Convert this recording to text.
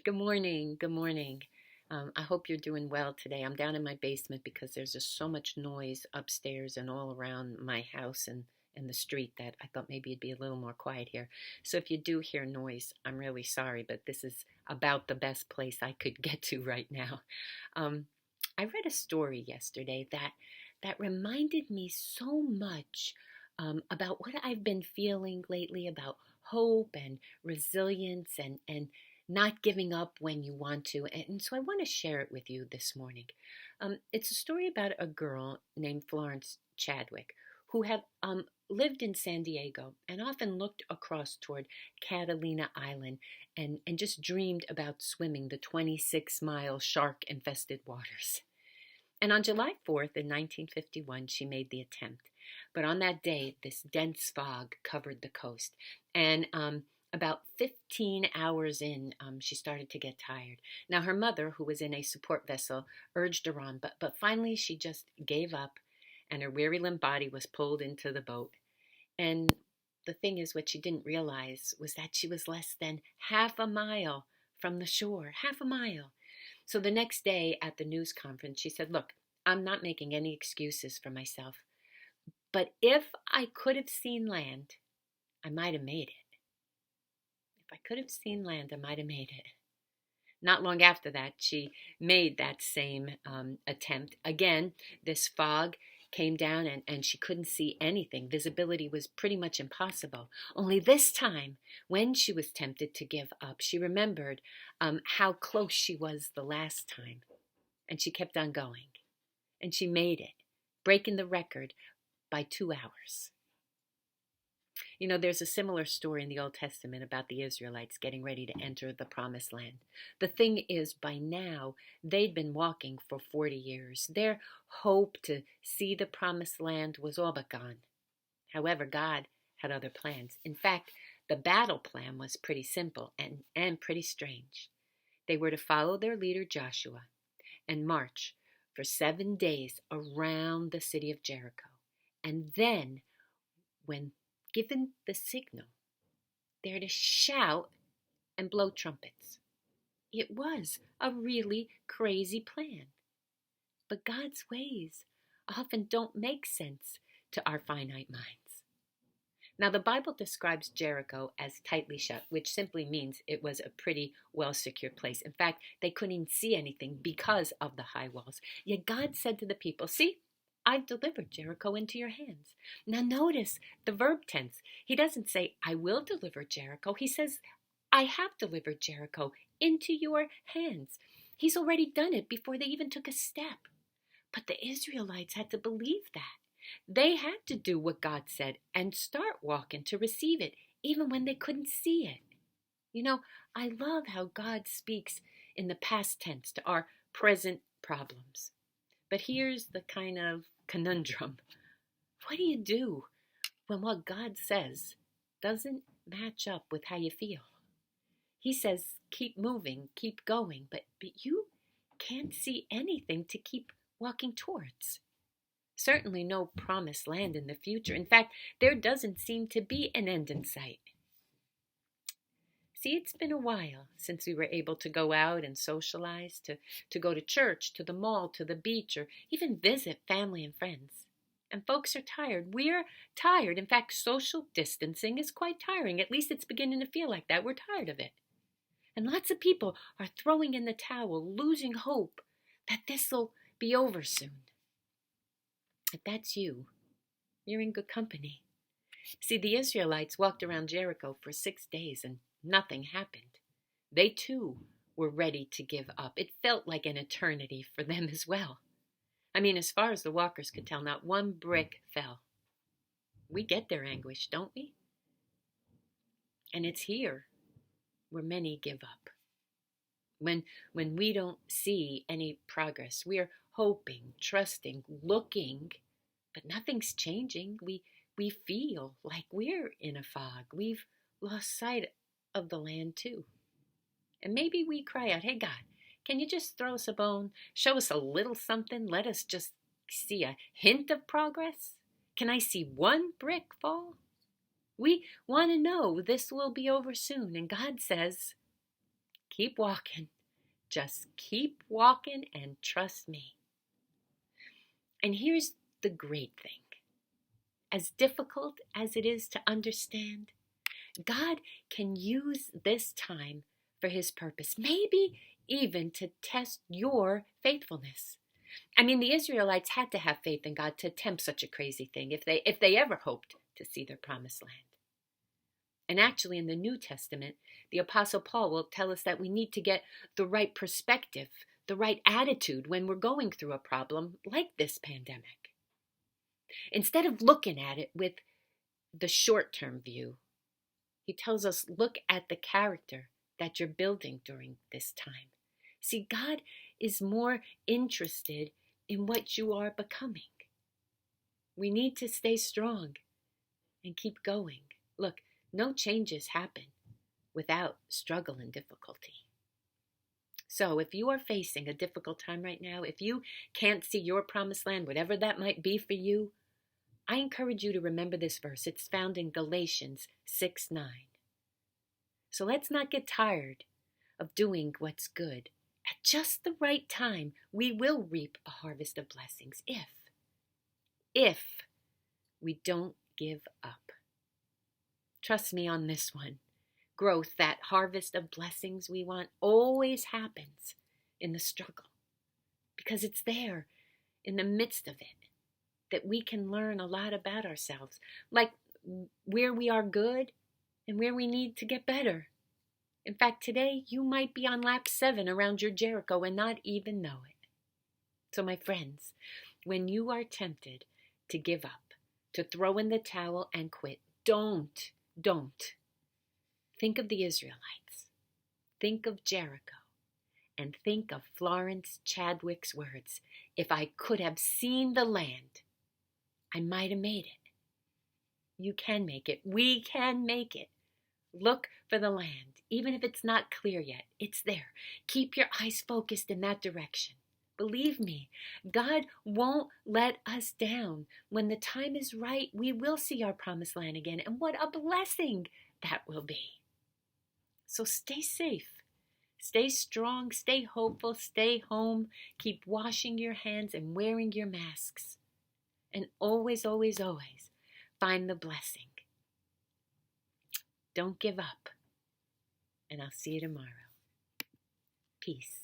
Good morning. Good morning. I hope you're doing well today. I'm down in my basement because there's just so much noise upstairs and all around my house and the street that I thought maybe it'd be a little more quiet here. So if you do hear noise, I'm really sorry, but this is about the best place I could get to right now. Um, I read a story yesterday that reminded me so much about what I've been feeling lately about hope and resilience and not giving up when you want to. And so I want to share it with you this morning. It's a story about a girl named Florence Chadwick who had lived in San Diego and often looked across toward Catalina Island and just dreamed about swimming the 26-mile shark infested waters. And on July 4th in 1951, she made the attempt. But on that day, this dense fog covered the coast. And about 15 hours in, she started to get tired. Now, her mother, who was in a support vessel, urged her on, but finally she just gave up, and her weary limp body was pulled into the boat. And the thing is, what she didn't realize was that she was less than half a mile from the shore, half a mile. So the next day at the news conference, she said, "Look, I'm not making any excuses for myself, but if I could have seen land, I might have made it. If I could have seen land, I might have made it." Not long after that, she made that same attempt. Again, this fog came down and she couldn't see anything. Visibility was pretty much impossible. Only this time, when she was tempted to give up, she remembered how close she was the last time. And she kept on going. And she made it, breaking the record by 2 hours. You know, there's a similar story in the Old Testament about the Israelites getting ready to enter the promised land. The thing is, by now, they'd been walking for 40 years. Their hope to see the promised land was all but gone. However, God had other plans. In fact, the battle plan was pretty simple and pretty strange. They were to follow their leader Joshua and march for 7 days around the city of Jericho. And then, when given the signal, they're to shout and blow trumpets. It was a really crazy plan. But God's ways often don't make sense to our finite minds. Now, the Bible describes Jericho as tightly shut, which simply means it was a pretty well-secured place. In fact, they couldn't even see anything because of the high walls. Yet God said to the people, "See, I've delivered Jericho into your hands." Now notice the verb tense. He doesn't say, "I will deliver Jericho." He says, "I have delivered Jericho into your hands." He's already done it before they even took a step. But the Israelites had to believe that. They had to do what God said and start walking to receive it, even when they couldn't see it. You know, I love how God speaks in the past tense to our present problems. But here's the kind of conundrum. What do you do when what God says doesn't match up with how you feel? He says, keep moving, keep going, but you can't see anything to keep walking towards. Certainly no promised land in the future. In fact, there doesn't seem to be an end in sight. See, it's been a while since we were able to go out and socialize, to go to church, to the mall, to the beach, or even visit family and friends. And folks are tired. We're tired. In fact, social distancing is quite tiring. At least it's beginning to feel like that. We're tired of it. And lots of people are throwing in the towel, losing hope that this will be over soon. If that's you, you're in good company. See, the Israelites walked around Jericho for 6 days and nothing happened. They too were ready to give up. It felt like an eternity for them as well. I mean, as far as the walkers could tell, not one brick fell. We get their anguish, don't we? And it's here where many give up. When we don't see any progress, we're hoping, trusting, looking, but nothing's changing. We feel like we're in a fog. We've lost sight of the land too. And maybe we cry out, "Hey God, can you just throw us a bone? Show us a little something? Let us just see a hint of progress? Can I see one brick fall?" We want to know this will be over soon. And God says, Keep walking. Just keep walking and trust me. And here's the great thing. As difficult as it is to understand, God can use this time for his purpose, maybe even to test your faithfulness. I mean, the Israelites had to have faith in God to attempt such a crazy thing if they ever hoped to see their promised land. And actually, in the New Testament, the Apostle Paul will tell us that we need to get the right perspective, the right attitude when we're going through a problem like this pandemic. Instead of looking at it with the short-term view, he tells us, look at the character that you're building during this time. See, God is more interested in what you are becoming. We need to stay strong and keep going. Look, no changes happen without struggle and difficulty. So if you are facing a difficult time right now, if you can't see your promised land, whatever that might be for you, I encourage you to remember this verse. It's found in Galatians 6:9. So let's not get tired of doing what's good. At just the right time, we will reap a harvest of blessings if we don't give up. Trust me on this one. Growth, that harvest of blessings we want, always happens in the struggle, because it's there in the midst of it that we can learn a lot about ourselves, like where we are good and where we need to get better. In fact, today you might be on lap 7 around your Jericho and not even know it. So my friends, when you are tempted to give up, to throw in the towel and quit, don't. Think of the Israelites. Think of Jericho. And think of Florence Chadwick's words. If I could have seen the land, I might have made it. You can make it. We can make it. Look for the land. Even if it's not clear yet, it's there. Keep your eyes focused in that direction. Believe me, God won't let us down. When the time is right, we will see our promised land again. And what a blessing that will be. So stay safe. Stay strong. Stay hopeful. Stay home. Keep washing your hands and wearing your masks. And always, always, always find the blessing. Don't give up. And I'll see you tomorrow. Peace.